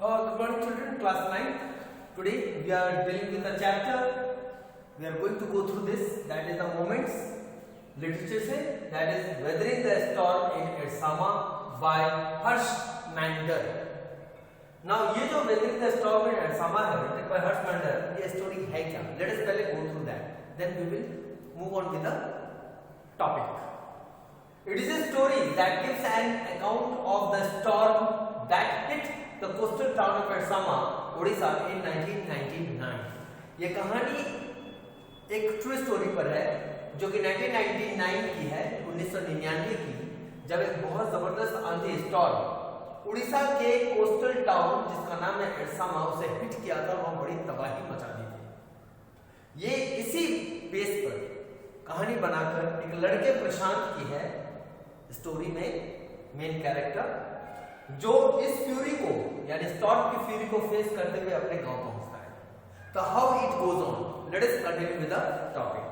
Good morning children, class 9. Today we are dealing with a chapter. We are going to go through this, that is the moments. Literature से, that is Weathering the Storm in Ersama by Harsh Mander. Now ये जो Weathering the Storm in Ersama है written by Harsh Mander, ये story है क्या? Let us पहले go through that. Then we will move on with the topic. It is a story that gives an account of the storm that hit the coastal town of Ersama, Odisha in 1999. ये कहानी एक true story पर है जो कि 1999 की है, 1999 की, जब एक बहुत जबरदस्त आंधी स्टॉर्म उड़ीसा के कोस्टल टाउन जिसका नाम है एरसामा उसे हिट किया था, वहां बड़ी तबाही मचा दी थी। ये इसी बेस पर कहानी बनाकर एक लड़के प्रशांत की है स्टोरी में मेन कैरेक्टर, जो इस फ्यूरी को यानी स्टॉर्म की फ्यूरी को फेस करते हुए अपने गांव पहुंचता है। तो how it goes on, let us continue with the topic.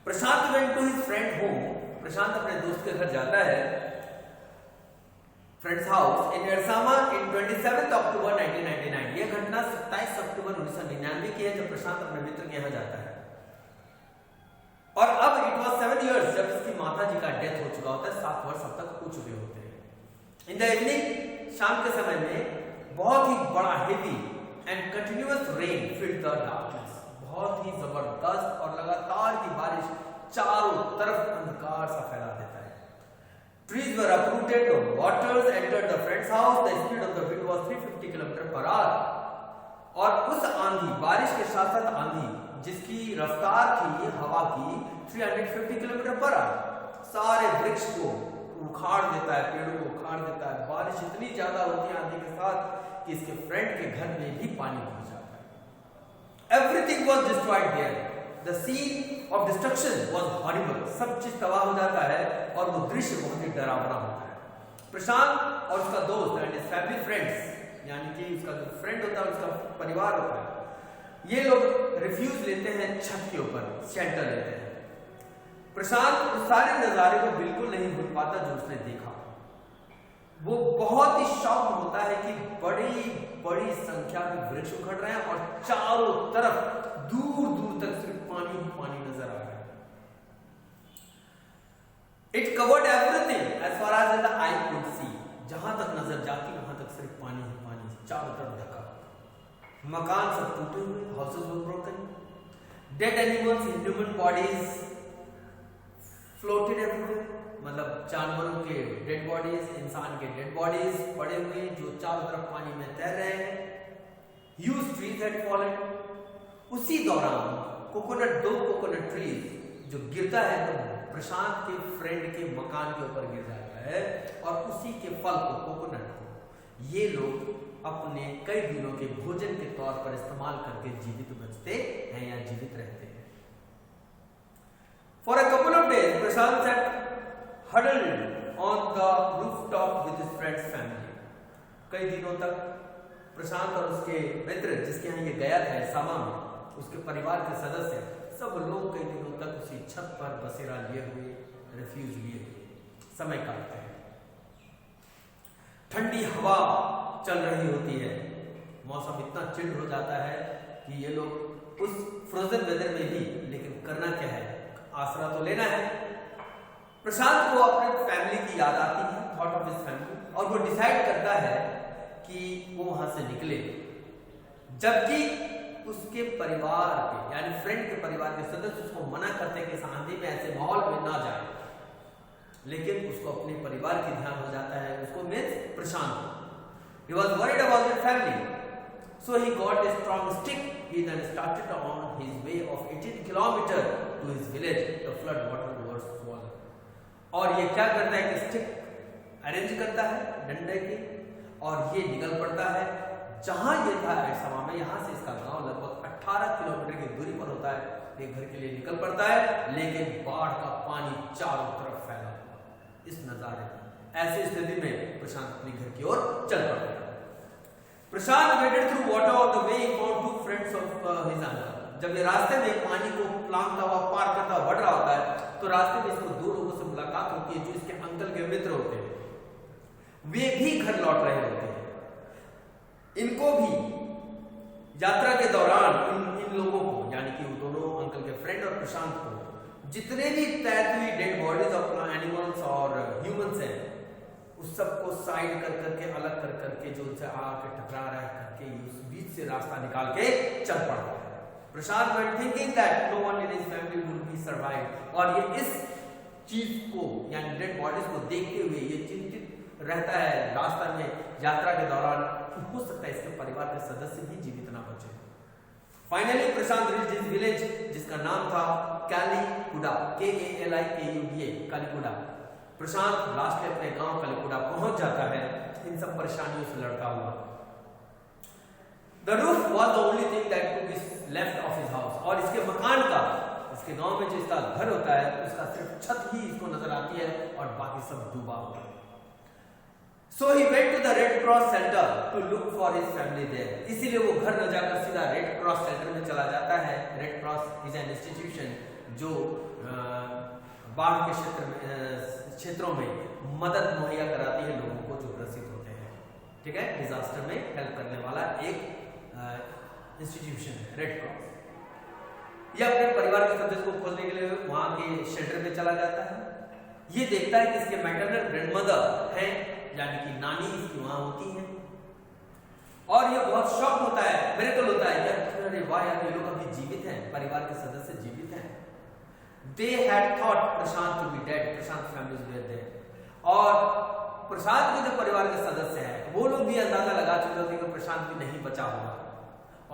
Prashant went to his friend home. Prashant अपने दोस्त के घर जाता है, फ्रेंड्स हाउस इन एरसामा इन 27 अक्टूबर 1999। यह घटना 27 अक्टूबर 1999 की है जब प्रशांत अपने मित्र के यहां जाता है। और अब इट वाज 7 इयर्स जब इसकी माता जी का डेथ हो चुका होता है, 7 वर्ष अब तक हो चुके होते हैं। इन द इवनिंग, शाम के समय में बहुत ही बड़ा heavy and continuous rain filled the darkness. बहुत ही जबरदस्त और लगातार की बारिश चारों तरफ अंधकार सा फैला देता है। Trees were uprooted, waters entered the friend's house, the speed of the wind was 350 km/h। और उस आंधी, बारिश के साथ साथ आंधी जिसकी रफ्तार थी हवा की 350 km/h, सारे वृक्ष को उखाड़ देता है, पेड़ों को उखाड़ देता है। बारिश इतनी ज्यादा होती है आंधी के साथ कि इसके फ्रेंड के घर में भी पानी घुस जाता है। Everything was destroyed there, the scene of destruction was horrible. सब चीज तबाह हो जाता है और वो दृश्य बहुत ही डरावना होता है। प्रशांत और उसका दोस्त एंड हिज फैमिली फ्रेंड्स, यानी कि उसका जो फ्रेंड होता है, उसका परिवार होता है, ये लोग रिफ्यूज लेते हैं, छत के ऊपर शेल्टर लेते हैं। प्रशांत उस सारे नजारे को बिल्कुल नहीं भूल पाता जो उसने देखा। वो बहुत ही शॉक होता है कि बड़ी बड़ी संख्या में वृक्ष उखड़ रहे हैं और चारों तरफ दूर दूर तक सिर्फ पानी ही पानी नजर आ रहा है। It covered everything as far as the eye could see. जहां तक नजर जाती वहां तक सिर्फ पानी ही पानी, चारों तरफ ढका। मकान सब टूटे हुए, houses were broken, dead animals in human bodies floated everywhere. मतलब जानवरों के डेड बॉडीज, इंसान के डेड बॉडीज पड़े हुए जो चारों तरफ पानी में तैर रहे हैं। Huge trees had fallen. उसी दौरान दो कोकोनट ट्रीज जो गिरता है तो प्रशांत के फ्रेंड के मकान के ऊपर गिर जाता है और उसी के फल को, कोकोनट को, ये लोग अपने कई दिनों के भोजन के तौर पर इस्तेमाल करके जीवित बचते हैं या जीवित रहते हैं। For a couple of days, Prashant sat huddled on the rooftop with his friend's family. कई दिनों तक प्रशांत और उसके मित्र जिसके यहाँ ये गया था एरसामा में, उसके परिवार के सदस्य सब लोग कई दिनों तक उसी छत पर बसेरा लिए हुए, रिफ्यूज लिए हुए समय काटते हैं। ठंडी हवा चल रही होती है, मौसम इतना चिल्ड हो जाता है कि ये लोग उस फ्रोजन वेदर में भी, लेकिन करना क्या है, आसरा तो लेना है। प्रशांत को अपने फैमिली की याद आती है, थॉट ऑफ हिज फैमिली, और वो डिसाइड करता है कि वो वहां से निकले। जबकि उसके परिवार के यानी फ्रेंड के परिवार के सदस्य उसको मना करते हैं कि इस आंधी में ऐसे माहौल में ना जाए, लेकिन उसको अपने परिवार की ध्यान हो जाता है, उसको means Prashant. He was worried about his family, so he got a strong stick. He then started on his way of 18 kilometers to his village. The flood water was swollen. और ये क्या करता है कि स्टिक अरेंज करता है डंडे की, और ये निकल पड़ता है जहां ये था एरसामा में। यहां से इसका गांव लगभग 18 किलोमीटर की दूरी पर होता है। ये घर के लिए निकल पड़ता है, लेकिन बाढ़ का पानी चारों तरफ फैला हुआ। इस नजारे में, ऐसी स्थिति में प्रशांत अपने घर की ओर चल पड़ता है। प्रशांत waded through water on the way he found two friends of his uncle. जब ये रास्ते में पानी को प्लांगता हुआ पार करता हुआ बढ़ रहा होता है, तो रास्ते में इसको दो लोगों से मुलाकात होती है जो इसके अंकल के मित्र होते हैं। वे भी घर लौट रहे होते हैं। इनको भी यात्रा के दौरान इन लोगों को, यानी कि दोनों अंकल के फ्रेंड और प्रशांत को, जितने भी तैरती हुई डेड बॉडीज ऑफ एनिमल्स और ह्यूमंस हैं, उस सबको साइड कर करके, अलग कर करके, जो उनसे आके टकरा रहा है करके, उस बीच से रास्ता निकाल के चल पड़ा। प्रशांत went thinking that no one in his family would be survived, और ये इस चीज को, यानी डेड बॉडीज को देखते हुए ये चिंतित रहता है रास्ता में यात्रा के दौरान कि हो सकता है इसके परिवार के सदस्य भी जीवित ना बचे। फाइनली प्रशांत reached his village, जिसका नाम था कालीकुडा, KALIKUDA, कालीकुडा। प्रशांत लास्ट में अपने गांव कालीकुडा पहुंच जाता है इन सब परेशानियों से लड़ता हुआ। The roof was the only thing that could be left of his house, और इसके मकान का, इसके गांव में जो इसका घर होता है, उसका सिर्फ छत ही इसको नजर आती है और बाकी सब डूबा हुआ है। So he went to the Red Cross Center to look for his family there. इसीलिए वो घर न जाकर सीधा रेड क्रॉस सेंटर में चला जाता है। Red cross is an institution जो बाढ़ के क्षेत्रों में मदद मुहैया कराती है लोगों को जो ग्रसित होते हैं। ठीक है, डिजास्टर में हेल्प करने वाला एक इंस्टीट्यूशन है रेड क्रॉस। यह अपने परिवार के सदस्य को खोजने के लिए वहां के शेल्टर में चला जाता है। ये देखता है कि इसके मैटरनल ग्रैंडमदर हैं, यानी कि नानी इसकी वहां होती है, और ये बहुत शॉक होता है, मिरेकल होता है कि अरे वाह यार, ये लोग अभी जीवित हैं, परिवार के सदस्य जीवित हैं। They had thought Prashant to be dead, Prashant family were dead, और प्रशांत के जो परिवार के सदस्य हैं वो लोग भी अंदाजा लगा चुके होते कि प्रशांत भी नहीं बचा होगा,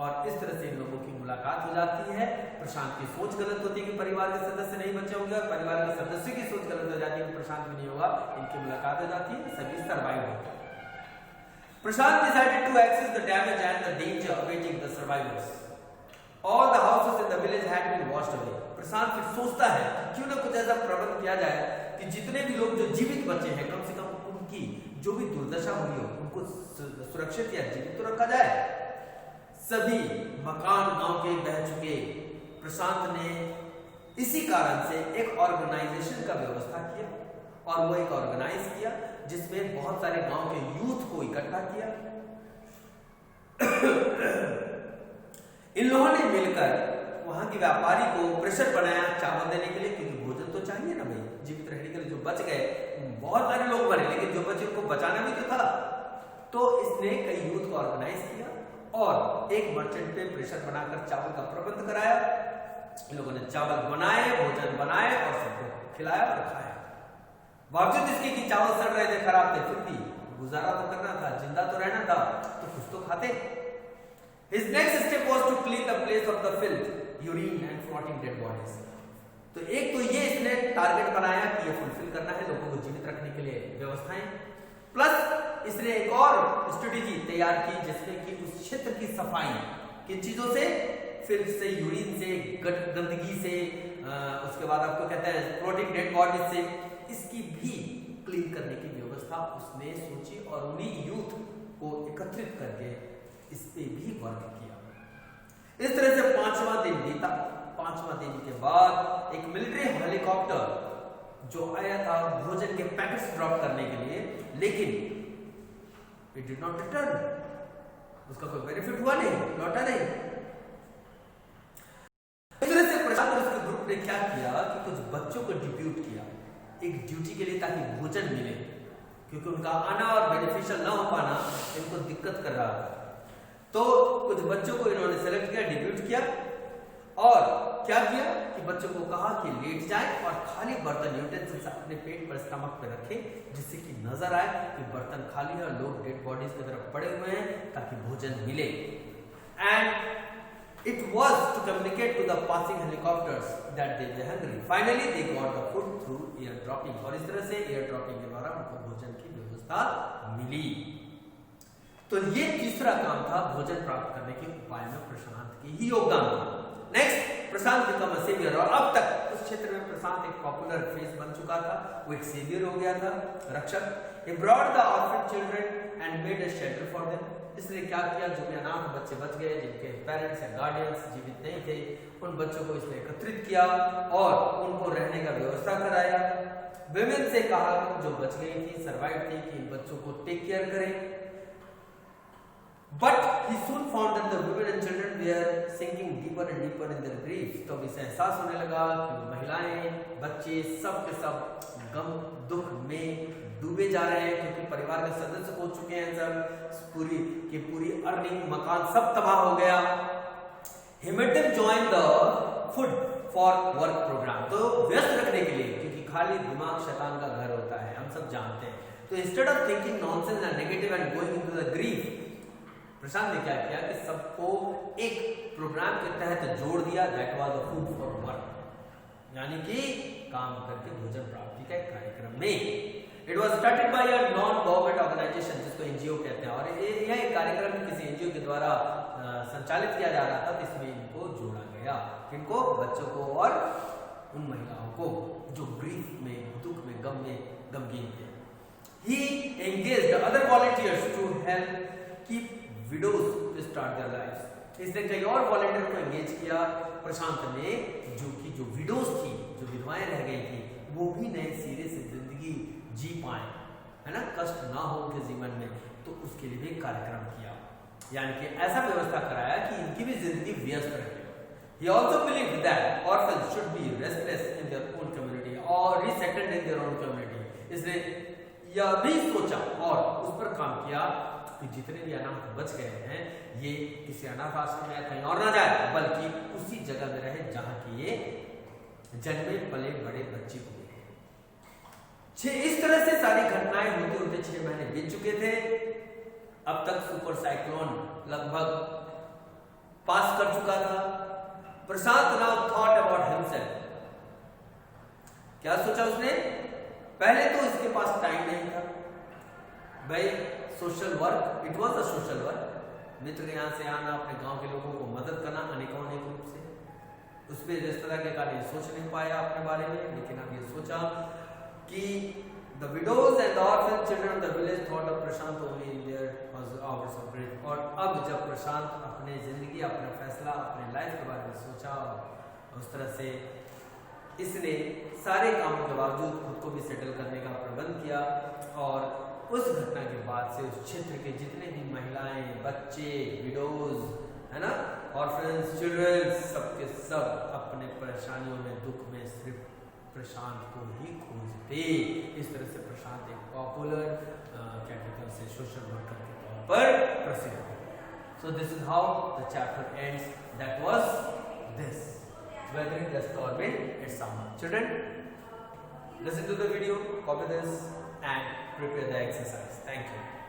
और इस तरह से इन लोगों की मुलाकात हो जाती है। प्रशांत की सोच गलत होती है कि परिवार के सदस्य नहीं बचे होंगे, और परिवार के सदस्य की सोच गलत हो जाती है कि प्रशांत भी नहीं होगा, इनकी मुलाकात हो जाती है, सभी सर्वाइव होते हैं। प्रशांत decided to access the damage and the danger awaiting the survivors. All the houses in the village had been washed away. प्रशांत फिर सोचता है कि क्यों ना कुछ ऐसा प्रबंध किया जाए कि जितने भी लोग जो जीवित बचे हैं, कम से कम उनकी जो भी दुर्दशा हुई हो उनको सुरक्षित या जीवित तो रखा जाए। सभी मकान गांव के बह चुके। प्रशांत ने इसी कारण से एक ऑर्गेनाइजेशन का व्यवस्था किया, और वो एक ऑर्गेनाइज किया जिसमें बहुत सारे गांव के यूथ को इकट्ठा किया। इन लोगों ने मिलकर वहां के व्यापारी को प्रेशर बनाया चावल देने के लिए, क्योंकि भोजन तो चाहिए ना भाई, जीवित रहने के लिए। जो बच गए, बहुत सारे लोग मरे, लेकिन जो बचे उनको बचाना भी तो था। तो इसने कई यूथ को ऑर्गेनाइज किया और एक मर्चेंट पे प्रेशर बनाकर चावल का प्रबंध कराया। इन लोगों ने चावल बनाए, भोजन बनाए और सबको खिलाया और खाया। बावजूद इसके कि चावल सड़ रहे थे, खराब थे, फिर भी गुजारा तो करना था, जिंदा तो रहना था, तो कुछ तो खाते। His next step was to clean the place of the filth, urine and floating dead bodies. तो एक तो ये इसने टारगेट बनाया कि ये फुलफिल करना है, लोगों को जीवित रखने के लिए व्यवस्थाएं, प्लस इसने एक और स्ट्रेटेजी तैयार की जिसमें कि उस क्षेत्र की सफाई किन चीजों से, फिल्थ से, यूरिन से, गंदगी से, उसके बाद आपको कहता है फ्लोटिंग डेड बॉडीज से, इसकी भी क्लीन करने की व्यवस्था उसने सोची और उन्हीं यूथ को एकत्रित करके इस पे भी वर्क किया। इस तरह से 5वां दिन बीता। 5वां दिन के बाद एक मिलिट्री हेलीकॉप्टर जो आया था भोजन के पैकेट्स ड्रॉप करने के लिए, लेकिन इट डिड नॉट रिटर्न, उसका कोई बेनिफिट हुआ नहीं, लौटा नहीं। इस तरह से प्रशांत और उसके ग्रुप ने क्या किया कि कुछ बच्चों को डिप्यूट किया एक ड्यूटी के लिए, ताकि भोजन मिले, क्योंकि उनका आना और बेनिफिशियल ना हो पाना इनको दिक्कत कर रहा था। तो कुछ बच्चों को इन्होंने सेलेक्ट किया, डिप्यूट किया, और क्या किया कि बच्चों को कहा कि लेट जाए और खाली बर्तन यूटेंसिल्स अपने पेट पर, स्टमक पे रखें, जिससे कि नजर आए कि बर्तन खाली है और लोग डेड बॉडीज की तरफ पड़े हुए हैं, ताकि भोजन मिले। And it was to communicate to the passing helicopters that they were hungry. Finally they got the food through air dropping, और इस तरह से एयर ड्रॉपिंग के द्वारा उनको भोजन की व्यवस्था मिली। तो ये तीसरा काम था भोजन प्राप्त करने के उपाय में प्रशांत की ही योगदान था। Next, Prashant become a saviour, और अब तक उस क्षेत्र में प्रशांत एक पॉपुलर फेस बन चुका था, वो एक सेवियर हो गया था, रक्षक। He brought the orphan children and made a shelter for them. इसने क्या किया, जो भी अनाथ बच्चे बच गए, जिनके पेरेंट्स या गार्डियंस जीवित नहीं थे, उन बच्चों को इसने एकत्रित किया और उनको रहने का व्यवस्था कराया। विमेन से कहा, जो बच गई थी, सर्वाइव थी, कि इन बच्चों को टेक केयर करें। But he soon found that the women and children were sinking deeper and deeper in their grief. तो अब इसे एहसास होने लगा कि महिलाएं, बच्चे सब के सब गम दुख में डूबे जा रहे हैं, क्योंकि परिवार के सदस्य हो चुके हैं सब, पूरी अर्निंग मकान सब तबाह हो गया. He made them join the food for work program. तो व्यस्त रखने के लिए, क्योंकि खाली दिमाग शैतान का घर होता है, हम सब जानते हैं. तो instead of thinking nonsense and negative and going into the grief, प्रशांत ने क्या किया कि सबको एक प्रोग्राम के तहत जोड़ दिया. That was the food for work, यानी कि काम करके भोजन प्राप्ति का कार्यक्रम में. It was started by a non government organisation, जिसको एनजीओ कहते हैं, और यह एक कार्यक्रम किसी एनजीओ के द्वारा संचालित किया जा रहा था. तो इसमें इनको जोड़ा गया, इनको बच्चों को और उन महिलाओं को जो ग्रीफ में, दुख में, गमगीन थे. He engaged other volunteers to help keep widows to start their lives. इसने कई और वॉलंटियर को एंगेज किया प्रशांत ने, जो विडोज थी, जो विधवाएं रह गई थी, वो भी नए सिरे से जिंदगी जी पाए, है ना, कष्ट ना हो उनके जीवन में. तो उसके लिए भी कार्यक्रम किया, यानी कि ऐसा व्यवस्था कराया कि इनकी भी जिंदगी व्यस्त रहे. He also believed that orphans should be restless in their own community or resettled in their own community. इसने यह भी सोचा और उस पर काम किया कि जितने भी अनाथ बच गए हैं, ये किसी अनाथ आश्रम या कहीं और ना जाए, बल्कि उसी जगह में रहे जहां की ये जन्मे पले बड़े बच्चे हुए. इस तरह से सारी घटनाएं होते होते 6 महीने बीत चुके थे. अब तक सुपर साइक्लोन लगभग पास कर चुका था. प्रशांत नाउ थॉट अबाउट हिमसेल्फ. क्या सोचा उसने? पहले तो इसके पास टाइम नहीं था भाई. Social work, it was a social work. मित्र के यहाँ से आना, अपने गांव के लोगों को मदद करना अनेक रूप से. उस पर रिश्तेदार के कारण सोच नहीं पाया अपने बारे में, लेकिन अब ये सोचा कि the widows and the orphan children of the village thought of Prashant only in their hours of grief. और अब जब प्रशांत अपने जिंदगी, अपना फैसला, अपने लाइफ के बारे में सोचा, उस तरह से इसने सारे कामों के बावजूद खुद को भी सेटल करने का प्रबंध किया. और उस घटना के बाद से उस क्षेत्र के जितने भी महिलाएं, बच्चे, विडोज, है ना, ऑर्फन्स, चिल्ड्रन, सबके सब अपने परेशानियों में, दुख में सिर्फ प्रशांत को ही खोजते. इस तरह से प्रशांत एक पॉपुलर क्या कहते हैं उसे, सोशल वर्कर के तौर पर प्रसिद्ध हो. So this is how the chapter ends. That was this weathering the storm in midsummer. Children, listen to the video, copy this and prepare the exercise. Thank you.